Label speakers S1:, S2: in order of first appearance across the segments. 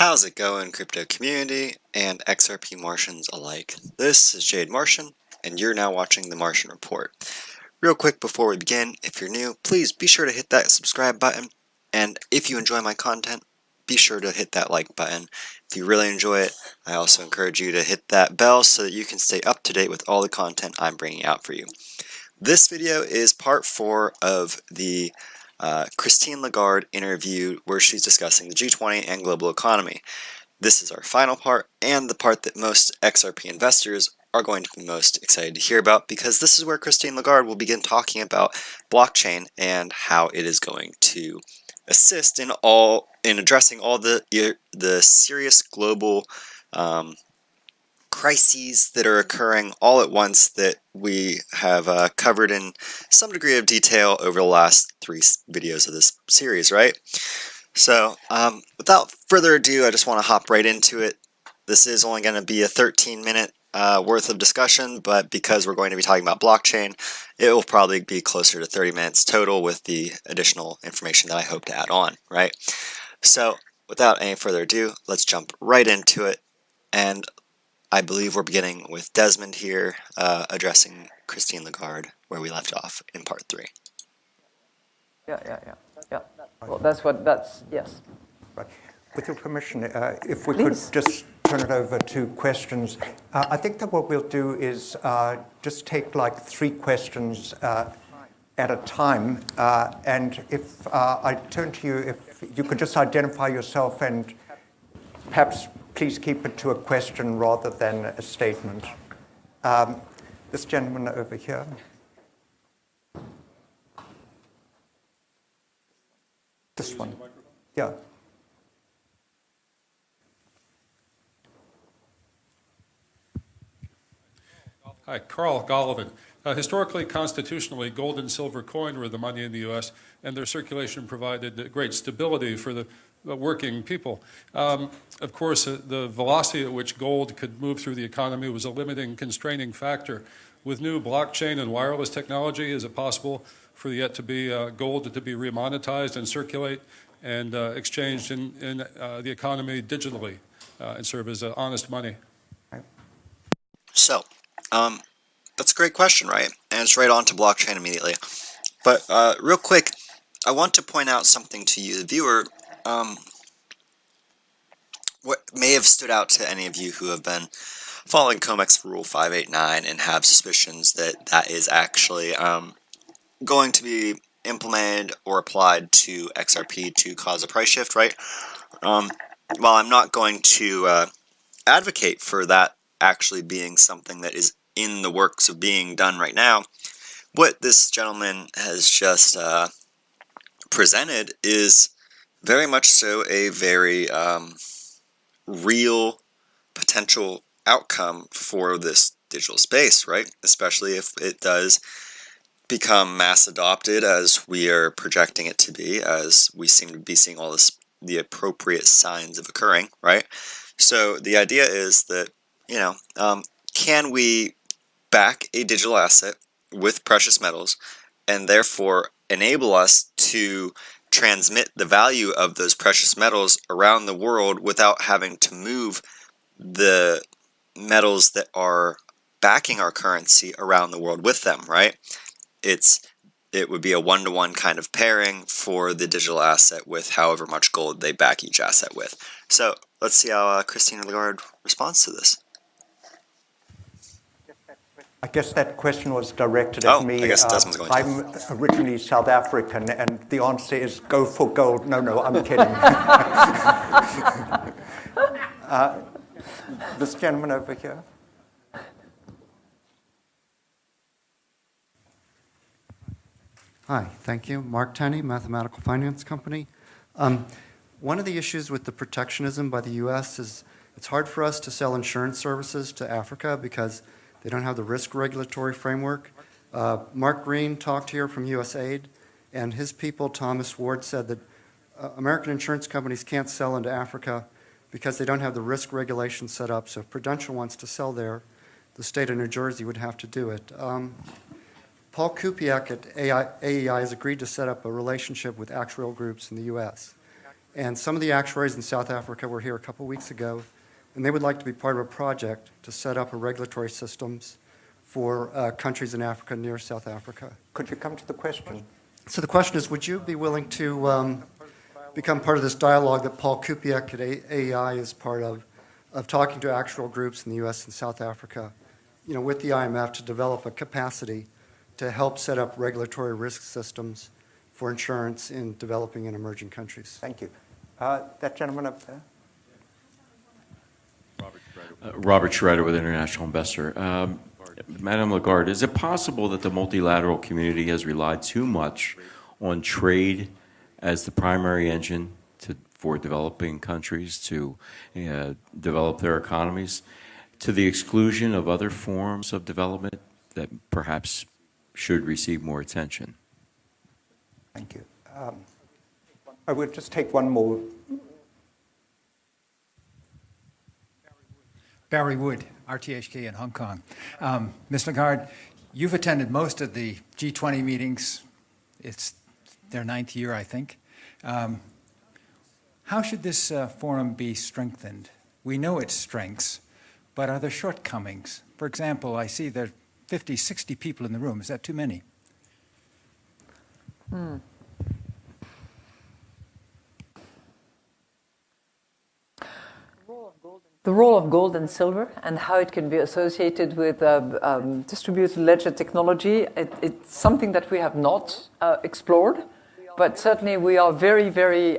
S1: How's it going, crypto community and XRP Martians alike? This is Jade Martian, and you're now watching the Martian Report. Real quick before we begin, if you're new, please be sure to hit that subscribe button, and if you enjoy my content, be sure to hit that like button. If you really enjoy it, I also encourage you to hit that bell so that you can stay up to date with all the content I'm bringing out for you. This video is part 4 of the Christine Lagarde interview where she's discussing the G20 and global economy. This is our final part and the part that most XRP investors are going to be most excited to hear about, because this is where Christine Lagarde will begin talking about blockchain and how it is going to assist in addressing all the serious global crises that are occurring all at once that we have covered in some degree of detail over the last 3 videos of this series, right? So without further ado, I just want to hop right into it. This is only going to be a 13-minute worth of discussion, but because we're going to be talking about blockchain, it will probably be closer to 30 minutes total with the additional information that I hope to add on, right? So without any further ado, let's jump right into it. And I believe we're beginning with Desmond here, addressing Christine Lagarde where we left off in part 3.
S2: Yeah. Well, yes.
S3: Right. With your permission, if we could just turn it over to questions. I think that what we'll do is just take like 3 questions at a time. And if I turn to you, if you could just identify yourself and perhaps please keep it to a question rather than a statement. This gentleman over here. This one. Yeah.
S4: Hi, Carl Golovin. Historically, constitutionally, gold and silver coin were the money in the U.S., and their circulation provided great stability for the working people. Of course, the velocity at which gold could move through the economy was a limiting, constraining factor. With new blockchain and wireless technology, is it possible for gold to be remonetized and circulate and exchanged in the economy digitally and serve as honest money?
S1: So, that's a great question, right? And it's right on to blockchain immediately. But real quick, I want to point out something to you, the viewer. What may have stood out to any of you who have been following COMEX Rule 589 and have suspicions that that is actually going to be implemented or applied to XRP to cause a price shift, right? While I'm not going to advocate for that actually being something that is in the works of being done right now, what this gentleman has just presented is very much so a very real potential outcome for this digital space, right? Especially if it does become mass adopted as we are projecting it to be, as we seem to be seeing all the appropriate signs of occurring, right? So the idea is that, can we back a digital asset with precious metals and therefore enable us to transmit the value of those precious metals around the world without having to move the metals that are backing our currency around the world with them, right? It would be a one-to-one kind of pairing for the digital asset with however much gold they back each asset with. So let's see how Christine Lagarde responds to this.
S3: I guess that question was directed at me.
S1: I guess Desmond's going to.
S3: I'm originally South African, and the answer is go for gold. No, I'm kidding. This gentleman over here.
S5: Hi, thank you. Mark Tenney, Mathematical Finance Company. One of the issues with the protectionism by the U.S. is it's hard for us to sell insurance services to Africa because they don't have the risk regulatory framework. Mark Green talked here from USAID, and his people, Thomas Ward, said that American insurance companies can't sell into Africa because they don't have the risk regulation set up. So if Prudential wants to sell there, the state of New Jersey would have to do it. Paul Kupiak at AEI has agreed to set up a relationship with actuarial groups in the U.S. And some of the actuaries in South Africa were here a couple weeks ago, and they would like to be part of a project to set up a regulatory systems for countries in Africa near South Africa.
S3: Could you come to the question?
S5: So the question is, would you be willing to become part of this dialogue that Paul Kupiec at AEI is part of talking to actual groups in the U.S. and South Africa, with the IMF to develop a capacity to help set up regulatory risk systems for insurance in developing and emerging countries?
S3: Thank you. That gentleman up there.
S6: Robert Schroeder with International Investor. Madame Lagarde, is it possible that the multilateral community has relied too much on trade as the primary engine for developing countries to develop their economies, to the exclusion of other forms of development that perhaps should receive more attention?
S3: Thank you. I will just take one more.
S7: Barry Wood, RTHK in Hong Kong. Ms. Lagarde, you've attended most of the G20 meetings. It's their 9th year, I think. How should this forum be strengthened? We know its strengths, but are there shortcomings? For example, I see there are 50, 60 people in the room. Is that too many?
S2: The role of gold and silver and how it can be associated with distributed ledger technology, it's something that we have not explored, but certainly we are very, very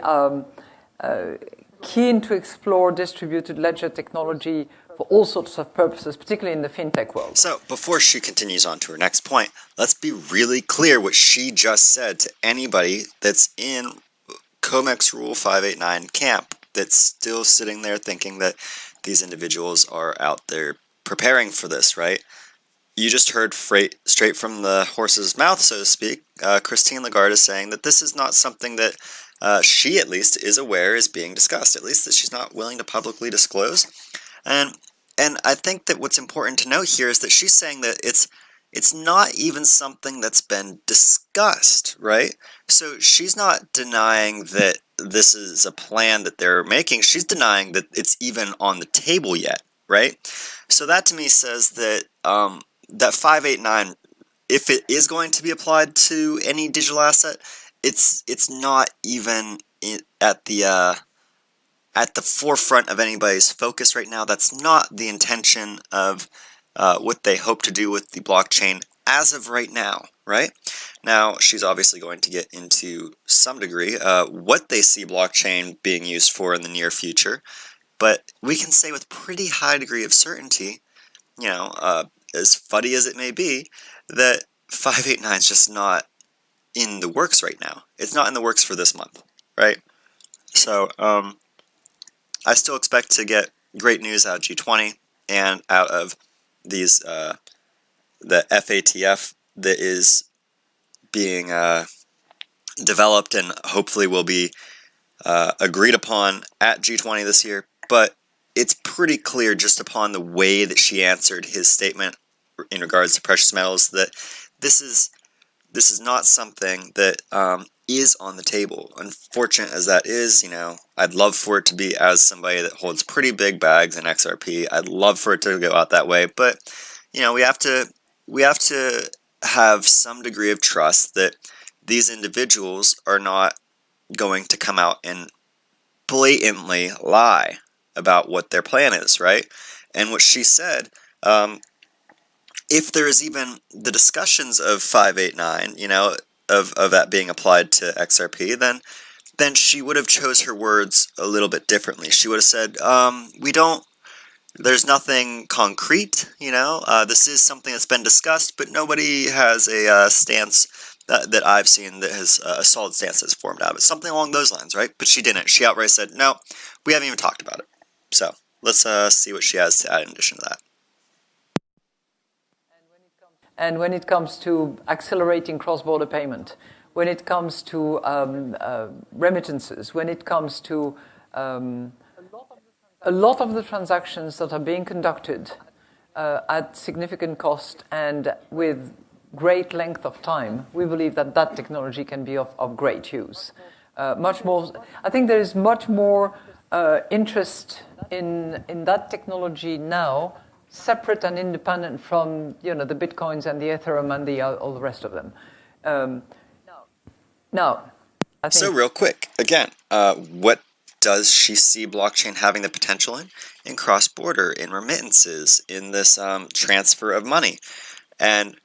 S2: keen to explore distributed ledger technology for all sorts of purposes, particularly in the fintech world.
S1: So before she continues on to her next point, let's be really clear what she just said to anybody that's in COMEX Rule 589 camp that's still sitting there thinking that these individuals are out there preparing for this, right? You just heard straight from the horse's mouth, so to speak. Christine Lagarde is saying that this is not something that she, at least, is aware is being discussed, at least that she's not willing to publicly disclose. And I think that what's important to note here is that she's saying that it's not even something that's been discussed, right? So she's not denying that this is a plan that they're making. She's denying that it's even on the table yet, right? So that to me says that that 589, if it is going to be applied to any digital asset, it's not even at the forefront of anybody's focus right now. That's not the intention of what they hope to do with the blockchain as of right now, right? Now, she's obviously going to get into some degree what they see blockchain being used for in the near future, but we can say with pretty high degree of certainty, as fuddy as it may be, that 589 is just not in the works right now. It's not in the works for this month, right? So, I still expect to get great news out of G20 and out of these the FATF that is being developed and hopefully will be agreed upon at G20 this year. But it's pretty clear just upon the way that she answered his statement in regards to precious metals that this is not something that is on the table. Unfortunate as that is, I'd love for it to be as somebody that holds pretty big bags in XRP. I'd love for it to go out that way, but we have to have some degree of trust that these individuals are not going to come out and blatantly lie about what their plan is, right? And what she said, if there is even the discussions of 589, of that being applied to XRP, then she would have chose her words a little bit differently. She would have said, there's nothing concrete, this is something that's been discussed, but nobody has a stance that I've seen that has a solid stance that's formed out of it. Something along those lines, right? But she didn't. She outright said, no, we haven't even talked about it. So let's see what she has to add in addition to that.
S2: And when it comes to accelerating cross-border payment, when it comes to remittances, when it comes to a lot of the transactions that are being conducted at significant cost and with great length of time, we believe that technology can be of great use. much more. I think there is much more interest in that technology now, separate and independent from the Bitcoins and the Ethereum and all the rest of them. Now, I think.
S1: So real quick, again, what does she see blockchain having the potential in cross-border, in remittances, in this transfer of money? And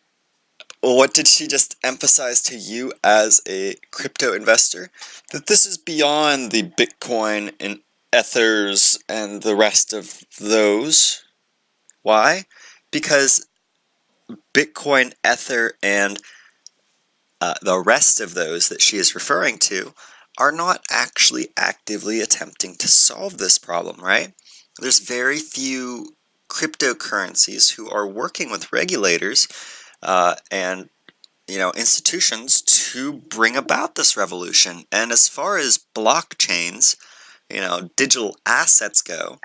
S1: what did she just emphasize to you as a crypto investor? That this is beyond the Bitcoin and Ethers and the rest of those. Why? Because Bitcoin, Ether, and the rest of those that she is referring to are not actually actively attempting to solve this problem, right? There's very few cryptocurrencies who are working with regulators and institutions to bring about this revolution. And as far as blockchains, digital assets go,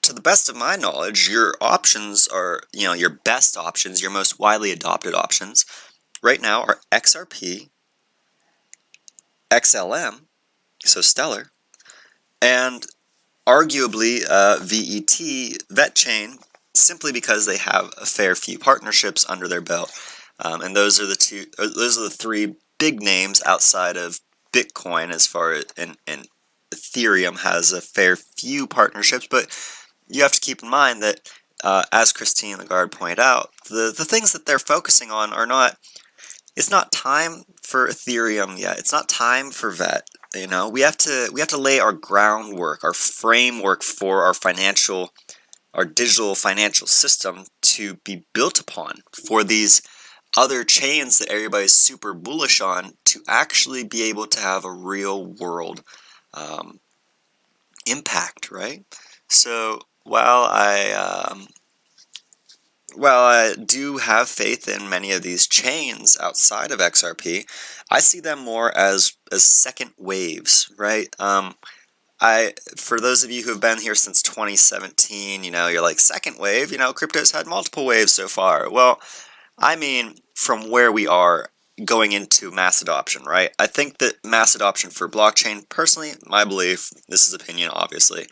S1: to the best of my knowledge, your options are, your best options, your most widely adopted options right now are XRP, XLM, so Stellar, and arguably VetChain, simply because they have a fair few partnerships under their belt. And those are the three big names outside of Bitcoin, as far as and Ethereum has a fair few partnerships. But you have to keep in mind that, as Christine Lagarde pointed out, the things that they're focusing on are not. It's not time for Ethereum yet. It's not time for VET. We have to lay our groundwork, our framework for our digital financial system to be built upon, for these other chains that everybody's super bullish on to actually be able to have a real world impact, right? So while I do have faith in many of these chains outside of XRP, I see them more as second waves, right? For those of you who have been here since 2017, you're like, second wave, crypto's had multiple waves so far. Well, I mean, from where we are going into mass adoption, right? I think that mass adoption for blockchain, personally, my belief, this is opinion, obviously,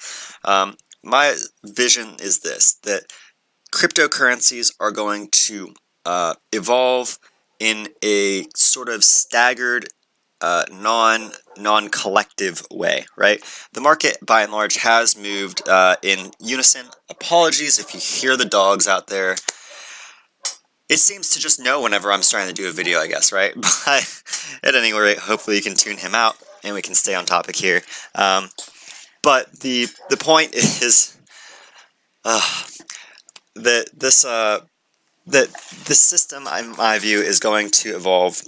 S1: my vision is this, that cryptocurrencies are going to evolve in a sort of staggered, non-collective way, right? The market, by and large, has moved in unison. Apologies if you hear the dogs out there. It seems to just know whenever I'm starting to do a video, I guess, right? But at any rate, hopefully you can tune him out and we can stay on topic here. But the point is that this system, in my view, is going to evolve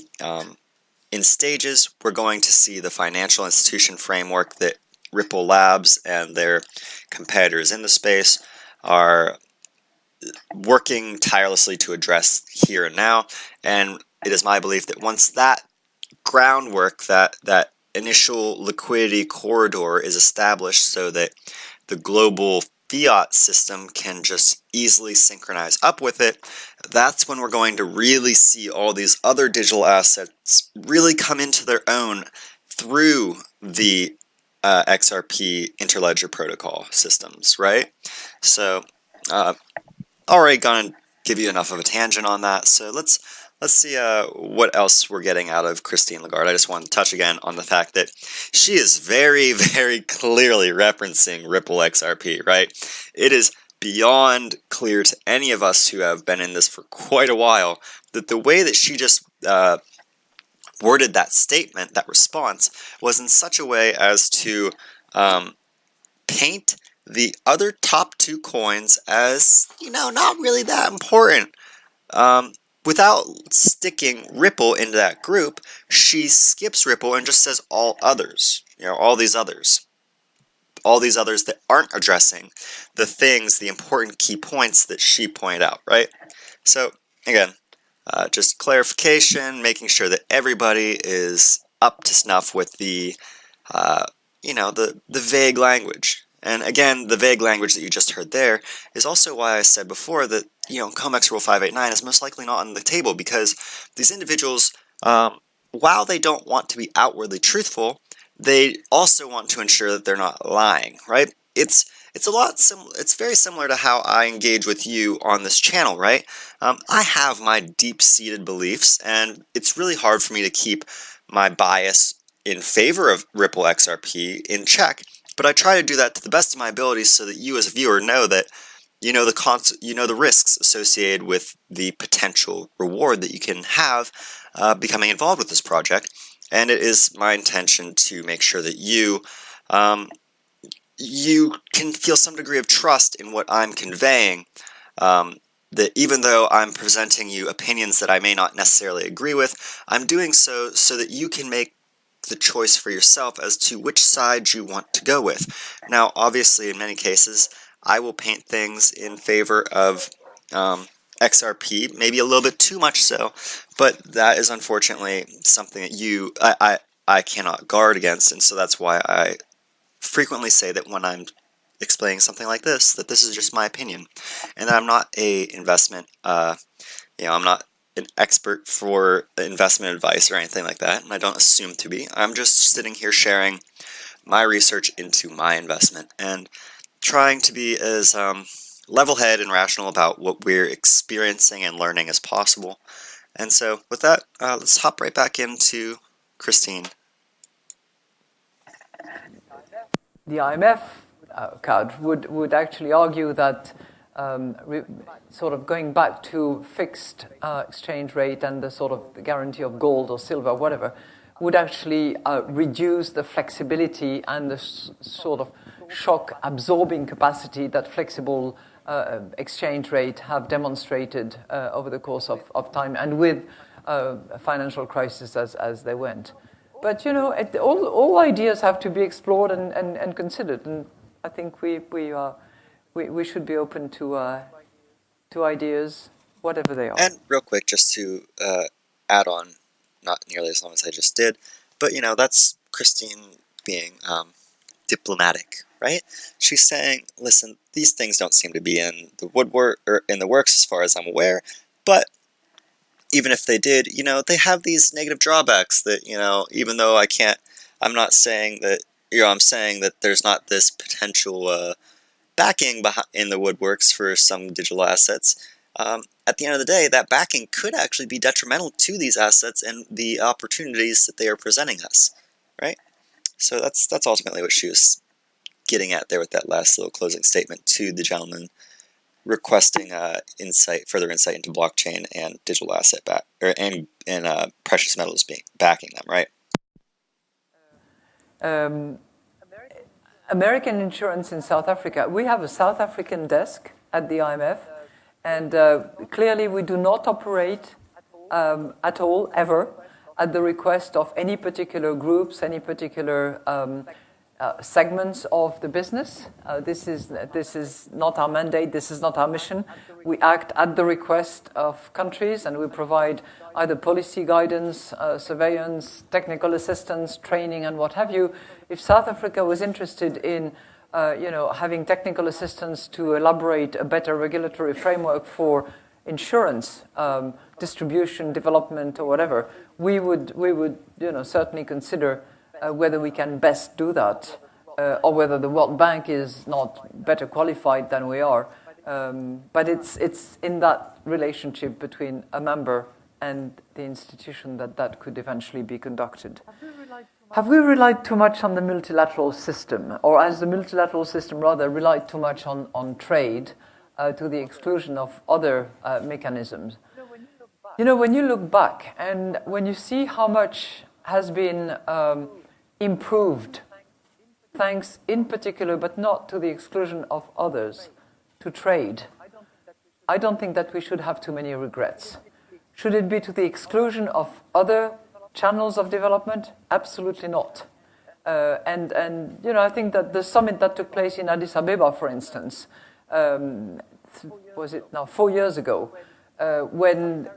S1: in stages. We're going to see the financial institution framework that Ripple Labs and their competitors in the space are working tirelessly to address here and now. And it is my belief that once that groundwork, that initial liquidity corridor is established so that the global fiat system can just easily synchronize up with it, that's when we're going to really see all these other digital assets really come into their own through the XRP interledger protocol systems, right? So, already gonna give you enough of a tangent on that. So let's see what else we're getting out of Christine Lagarde. I just want to touch again on the fact that she is very, very clearly referencing Ripple XRP, right? It is beyond clear to any of us who have been in this for quite a while that the way that she just worded that statement, that response, was in such a way as to paint the other top two coins as, not really that important. Without sticking Ripple into that group, she skips Ripple and just says all others. All these others. All these others that aren't addressing the things, the important key points that she pointed out, right? So, again, just clarification, making sure that everybody is up to snuff with the vague language. And again, the vague language that you just heard there is also why I said before that, COMEX Rule 589 is most likely not on the table, because these individuals, while they don't want to be outwardly truthful, they also want to ensure that they're not lying, right? It's very similar to how I engage with you on this channel, right? I have my deep-seated beliefs, and it's really hard for me to keep my bias in favor of Ripple XRP in check. But I try to do that to the best of my abilities so that you as a viewer know that you know the risks associated with the potential reward that you can have becoming involved with this project. And it is my intention to make sure that you can feel some degree of trust in what I'm conveying, that even though I'm presenting you opinions that I may not necessarily agree with, I'm doing so that you can make the choice for yourself as to which side you want to go with. Now, obviously, in many cases, I will paint things in favor of XRP, maybe a little bit too much so, but that is unfortunately something that I cannot guard against, and so that's why I frequently say that when I'm explaining something like this, that this is just my opinion, and that I'm not a investment, I'm not an expert for investment advice or anything like that, and I don't assume to be. I'm just sitting here sharing my research into my investment and trying to be as level-headed and rational about what we're experiencing and learning as possible. And so with that, let's hop right back into Christine.
S2: The IMF would actually argue that sort of going back to fixed exchange rate and the sort of guarantee of gold or silver, whatever, would actually reduce the flexibility and the sort of shock absorbing capacity that flexible exchange rate have demonstrated over the course of time and with a financial crisis as they went. But, all ideas have to be explored and considered, and I think we should be open to ideas, whatever they are.
S1: And real quick, just to add on, not nearly as long as I just did, but, that's Christine being diplomatic, right? She's saying, listen, these things don't seem to be in the woodwork or in the works as far as I'm aware, but even if they did, they have these negative drawbacks that, even though I'm not saying that, I'm saying that there's not this potential backing in the woodworks for some digital assets. At the end of the day, that backing could actually be detrimental to these assets and the opportunities that they are presenting us, right? So that's ultimately what she was getting at there with that last little closing statement to the gentleman requesting further insight into blockchain and digital asset and precious metals backing them, right?
S2: American insurance in South Africa. We have a South African desk at the IMF, and clearly we do not operate at all, ever, at the request of any particular groups, any particular segments of the business. This is not our mandate, this is not our mission. We act at the request of countries, and we provide either policy guidance, surveillance, technical assistance, training, and what have you. If South Africa was interested in having technical assistance to elaborate a better regulatory framework for insurance, distribution, development, or whatever, we would certainly consider whether we can best do that, or whether the World Bank is not better qualified than we are. But it's in that relationship between a member and the institution that could eventually be conducted. Have we relied too much on the multilateral system, or has the multilateral system rather relied too much on trade to the exclusion of other mechanisms? When you look back and when you see how much has been improved, thanks in particular, but not to the exclusion of others, to trade, I don't think that we should have too many regrets. Should it be to the exclusion of other channels of development? Absolutely not. I think that the summit that took place in Addis Ababa, for instance, was it now 4 years ago, when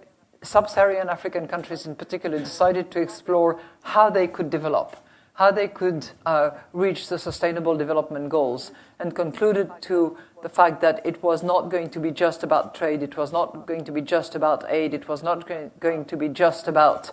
S2: sub-Saharan African countries in particular decided to explore how they could develop, how they could reach the Sustainable Development Goals, and concluded to the fact that it was not going to be just about trade, it was not going to be just about aid, it was not going to be just about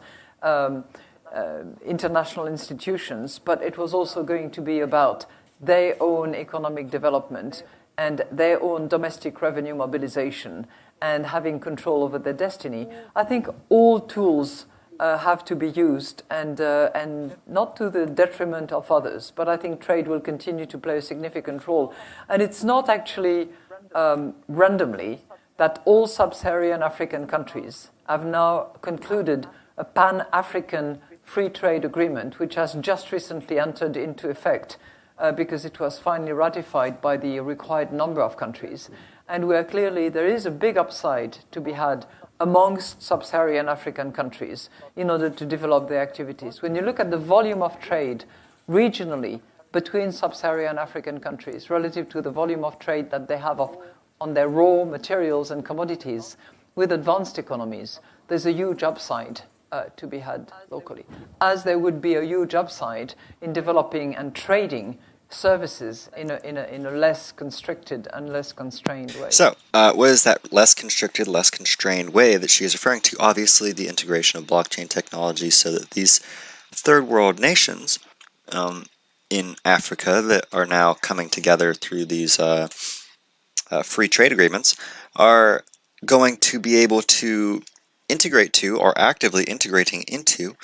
S2: international institutions, but it was also going to be about their own economic development and their own domestic revenue mobilization and having control over their destiny. I think all tools have to be used, and not to the detriment of others, but I think trade will continue to play a significant role. And it's not actually randomly that all sub-Saharan African countries have now concluded a pan-African free trade agreement, which has just recently entered into effect because it was finally ratified by the required number of countries, and where clearly there is a big upside to be had amongst sub-Saharan African countries in order to develop their activities. When you look at the volume of trade regionally between sub-Saharan African countries relative to the volume of trade that they have on their raw materials and commodities with advanced economies, there's a huge upside to be had locally, as there would be a huge upside in developing and trading services in a less constricted and less constrained way.
S1: So, what is that less constricted, less constrained way that she is referring to? Obviously, the integration of blockchain technology so that these third world nations in Africa that are now coming together through these free trade agreements are going to be able to integrate to, or actively integrating into,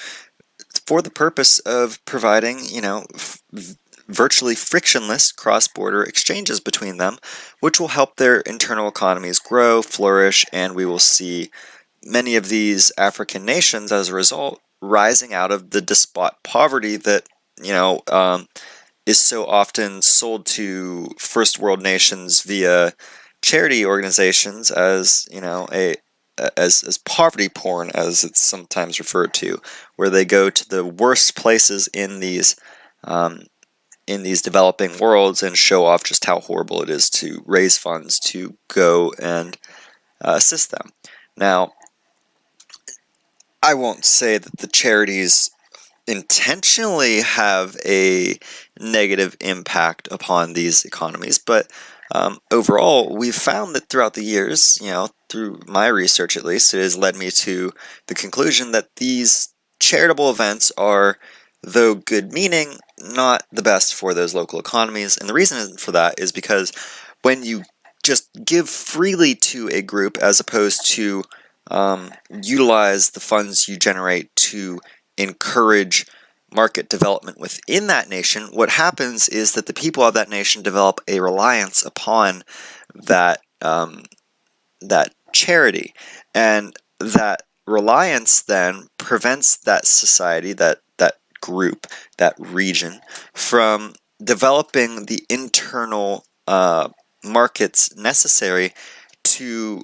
S1: for the purpose of providing, virtually frictionless cross-border exchanges between them, which will help their internal economies grow, flourish, and we will see many of these African nations, as a result, rising out of the despot poverty that, is so often sold to first world nations via charity organizations as, as poverty porn, as it's sometimes referred to, where they go to the worst places in these developing worlds and show off just how horrible it is to raise funds to go and assist them. Now, I won't say that the charities intentionally have a negative impact upon these economies, but overall, we've found that throughout the years, through my research at least, it has led me to the conclusion that these charitable events are, though good-meaning, not the best for those local economies. And the reason for that is because when you just give freely to a group as opposed to utilize the funds you generate to encourage market development within that nation, what happens is that the people of that nation develop a reliance upon that that charity, and that reliance then prevents that society, that group, that region, from developing the internal markets necessary to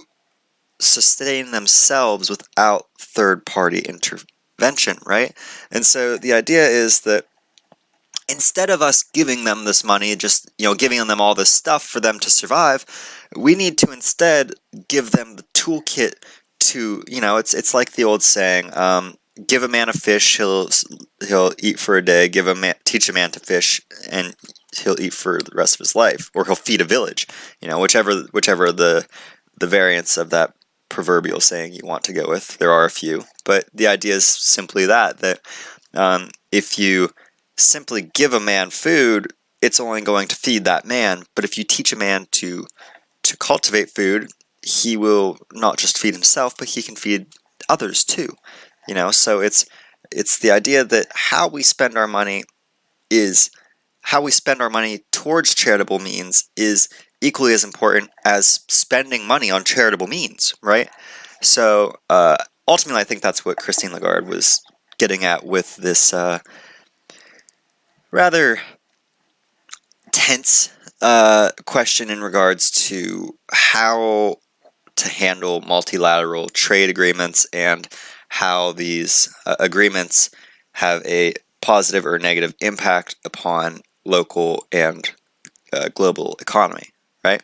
S1: sustain themselves without third-party intervention, right? And so the idea is that instead of us giving them this money, just giving them all this stuff for them to survive, we need to instead give them the toolkit to, it's like the old saying, give a man a fish, he'll eat for a day. Teach a man to fish, and he'll eat for the rest of his life, or he'll feed a village. Whichever the variants of that proverbial saying you want to go with. There are a few, but the idea is simply that if you simply give a man food, it's only going to feed that man. But if you teach a man to cultivate food, he will not just feed himself, but he can feed others too. So it's the idea that how we spend our money towards charitable means is equally as important as spending money on charitable means, right? So ultimately, I think that's what Christine Lagarde was getting at with this rather tense question in regards to how to handle multilateral trade agreements and how these agreements have a positive or negative impact upon local and global economy, right?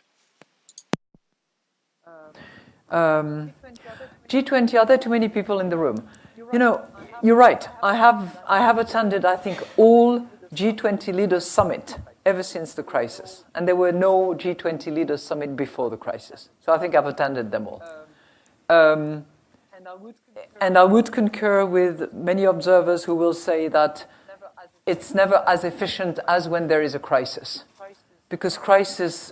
S2: G20, are there too many people in the room? You're right. I have attended, I think, all G20 Leaders Summit ever since the crisis. And there were no G20 Leaders Summit before the crisis. So I think I've attended them all. And I would concur with many observers who will say that it's never as efficient as when there is a crisis. Because crises,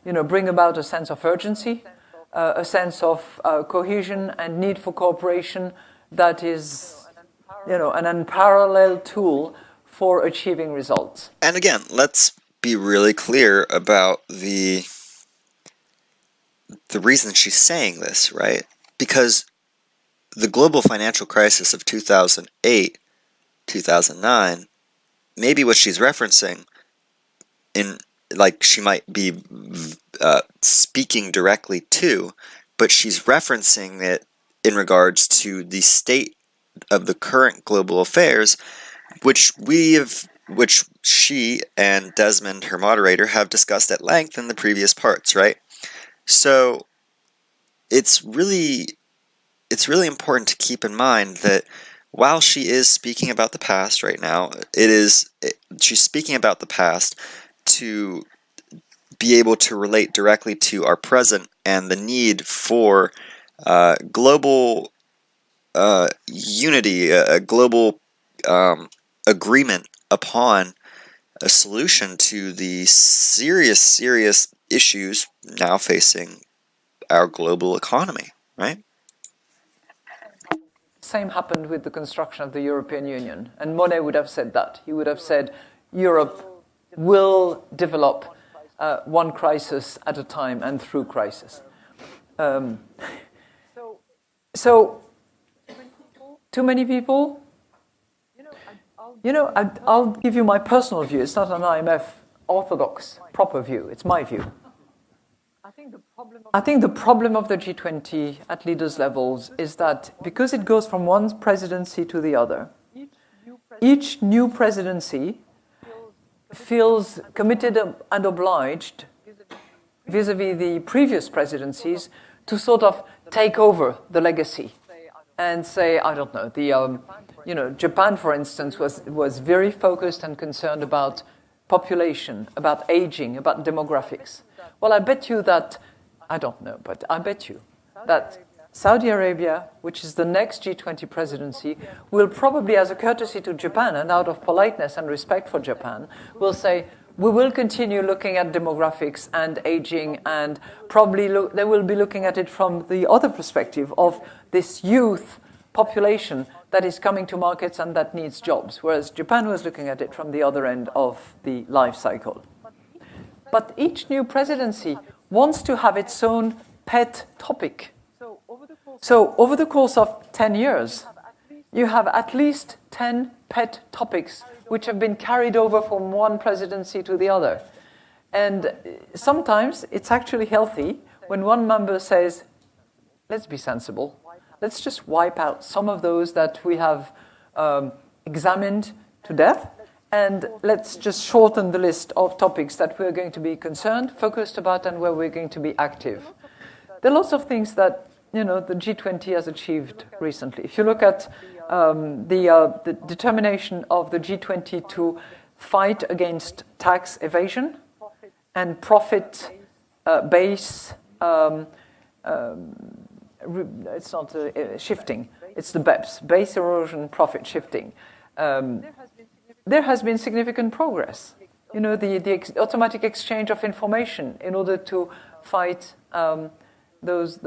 S2: bring about a sense of urgency, a sense of cohesion and need for cooperation that is, an unparalleled tool for achieving results.
S1: And again, let's be really clear about the reason she's saying this, right? Because the global financial crisis of 2008, 2009, maybe what she's referencing she might be speaking directly to, but she's referencing it in regards to the state of the current global affairs, which she and Desmond, her moderator, have discussed at length in the previous parts, right? So it's really important to keep in mind that while she is speaking about the past right now, she's speaking about the past to be able to relate directly to our present and the need for global unity, a global agreement upon a solution to the serious issues now facing our global economy, right?
S2: Same happened with the construction of the European Union. And Monnet would have said that. He would have said Europe will develop one crisis at a time and through crisis. So, too many people? I'll give you my personal view. It's not an IMF orthodox, proper view. It's my view. I think the problem of the G20 at leaders' levels is that because it goes from one presidency to the other, each new presidency feels committed and obliged vis-à-vis the previous presidencies to sort of take over the legacy and say, I don't know, Japan, for instance, was very focused and concerned about population, about aging, about demographics. Well, I bet you that, I don't know, but I bet you that Saudi Arabia, which is the next G20 presidency, will probably, as a courtesy to Japan and out of politeness and respect for Japan, will say, we will continue looking at demographics and aging, and probably they will be looking at it from the other perspective of this youth population that is coming to markets and that needs jobs, whereas Japan was looking at it from the other end of the life cycle. But each new presidency wants to have its own pet topic. So over the course of 10 years, you have at least 10 pet topics which have been carried over from one presidency to the other. And sometimes it's actually healthy when one member says, let's be sensible. Let's just wipe out some of those that we have examined to death, and let's just shorten the list of topics that we're going to be concerned, focused about, and where we're going to be active. There are lots of things that the G20 has achieved recently. If you look at the determination of the G20 to fight against tax evasion and profit base, it's not shifting, it's the BEPS, base erosion profit shifting. There has been significant progress. The automatic exchange of information in order to fight those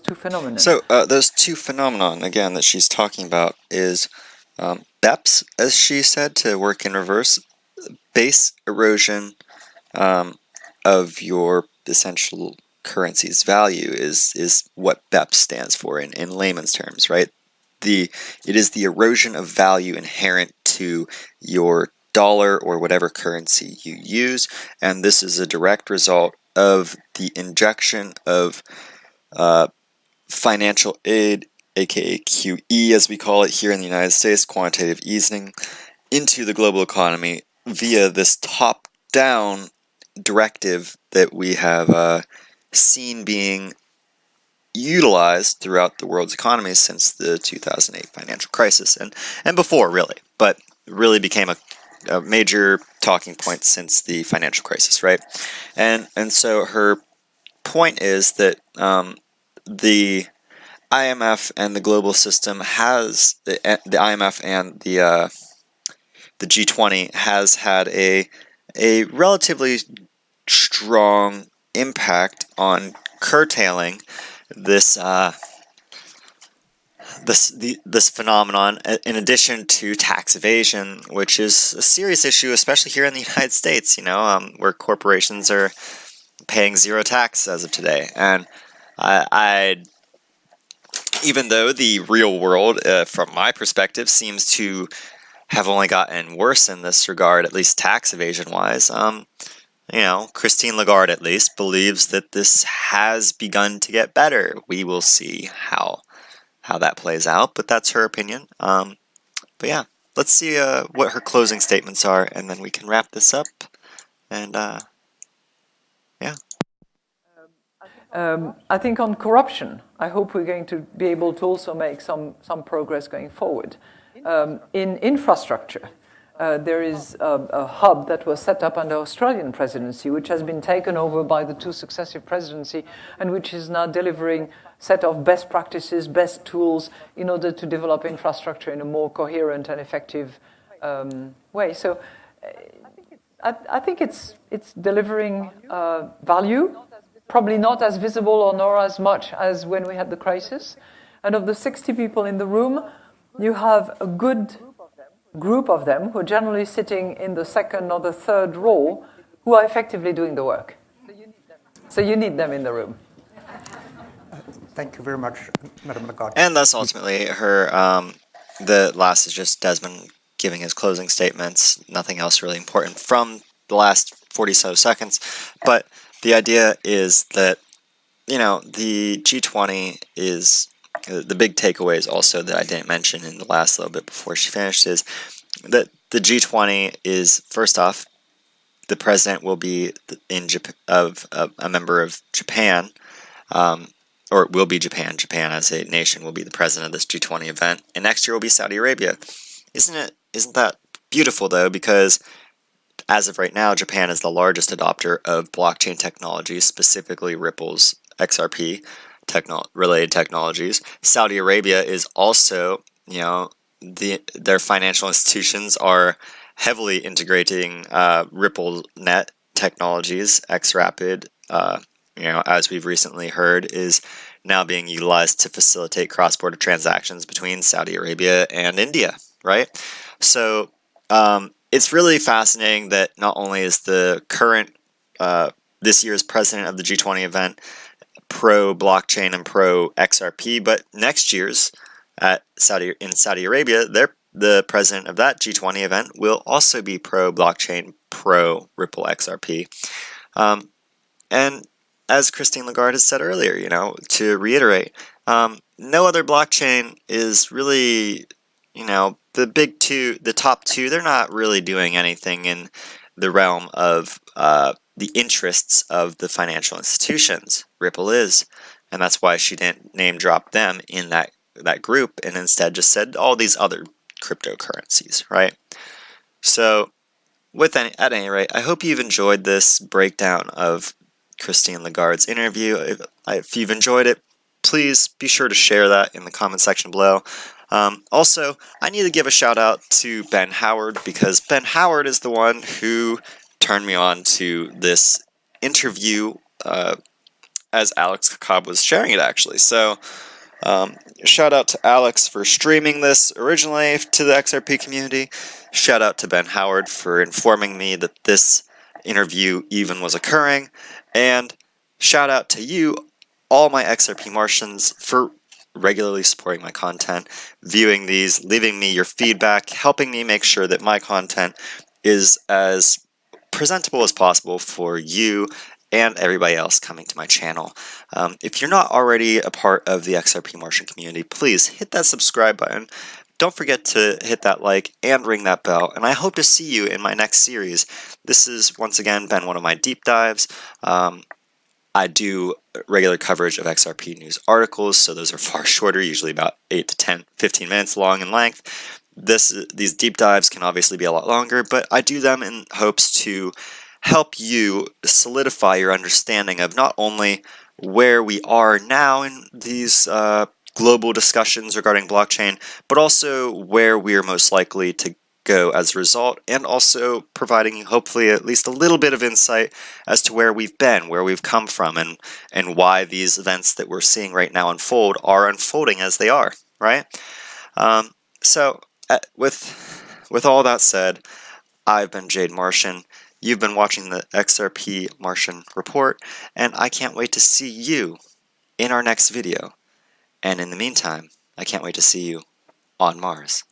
S2: two phenomena.
S1: So those two phenomenon, again, that she's talking about is BEPS, as she said, to work in reverse, base erosion of your essential currency's value is what BEPS stands for in layman's terms, right? It is the erosion of value inherent to your dollar or whatever currency you use, and this is a direct result of the injection of financial aid, aka QE as we call it here in the United States, quantitative easing, into the global economy via this top-down directive that we have seen being utilized throughout the world's economies since the 2008 financial crisis, and before, really, but really became a major talking point since the financial crisis, right? And so her point is that the IMF and the global system has the IMF and the G20 has had a relatively strong impact on curtailing this this phenomenon, in addition to tax evasion, which is a serious issue, especially here in the United States, where corporations are paying zero tax as of today. And I even though the real world, from my perspective, seems to have only gotten worse in this regard, at least tax evasion-wise, Christine Lagarde at least believes that this has begun to get better. We will see how that plays out, but that's her opinion. But yeah, let's see what her closing statements are, and then we can wrap this up. And yeah.
S2: I think on corruption, I hope we're going to be able to also make some progress going forward. In infrastructure, there is a hub that was set up under Australian presidency, which has been taken over by the two successive presidencies, and which is now delivering a set of best practices, best tools in order to develop infrastructure in a more coherent and effective way. So I think it's delivering value, probably not as visible or nor as much as when we had the crisis. And of the 60 people in the room, you have a good group of them who are generally sitting in the second or the third row who are effectively doing the work. So you need them in the room.
S3: Thank you very much, Madam Lagarde.
S1: And that's ultimately her, the last is just Desmond giving his closing statements, nothing else really important from the last 40 so seconds. But the idea is that, the G20 is, the big takeaways also that I didn't mention in the last little bit before she finished is that the G20 is, first off, the president will be a member of Japan, or will be Japan. Japan as a nation will be the president of this G20 event, and next year will be Saudi Arabia. Isn't that beautiful though? Because as of right now, Japan is the largest adopter of blockchain technologies, specifically Ripple's XRP related technologies. Saudi Arabia is also, their financial institutions are heavily integrating RippleNet technologies. XRapid, as we've recently heard, is now being utilized to facilitate cross-border transactions between Saudi Arabia and India, right? So it's really fascinating that not only is the current, this year's president of the G20 event pro-blockchain and pro-XRP, but next year's in Saudi Arabia, the president of that G20 event will also be pro-blockchain, pro-Ripple XRP. And as Christine Lagarde has said earlier, to reiterate, no other blockchain is really, the big two, the top two, they're not really doing anything in the realm of the interests of the financial institutions. Ripple is, and that's why she didn't name drop them in that group, and instead just said all these other cryptocurrencies, right? So, at any rate, I hope you've enjoyed this breakdown of Christine Lagarde's interview. If you've enjoyed it, please be sure to share that in the comment section below. Also, I need to give a shout out to Ben Howard, because Ben Howard is the one who turned me on to this interview as Alex Cobb was sharing it, actually. So, shout out to Alex for streaming this originally to the XRP community. Shout out to Ben Howard for informing me that this interview even was occurring. And shout out to you, all my XRP Martians, for regularly supporting my content, viewing these, leaving me your feedback, helping me make sure that my content is as presentable as possible for you and everybody else coming to my channel. If you're not already a part of the XRP Martian community, please hit that subscribe button. Don't forget to hit that like and ring that bell, and I hope to see you in my next series. This has once again been one of my deep dives. I do regular coverage of XRP news articles, so those are far shorter, usually about 8 to 10, 15 minutes long in length. These deep dives can obviously be a lot longer, but I do them in hopes to help you solidify your understanding of not only where we are now in these global discussions regarding blockchain, but also where we are most likely to go as a result, and also providing you hopefully at least a little bit of insight as to where we've been, where we've come from, and why these events that we're seeing right now unfold are unfolding as they are, right? So with all that said, I've been Jade Martian. You've been watching the XRP Martian Report, and I can't wait to see you in our next video. And in the meantime, I can't wait to see you on Mars.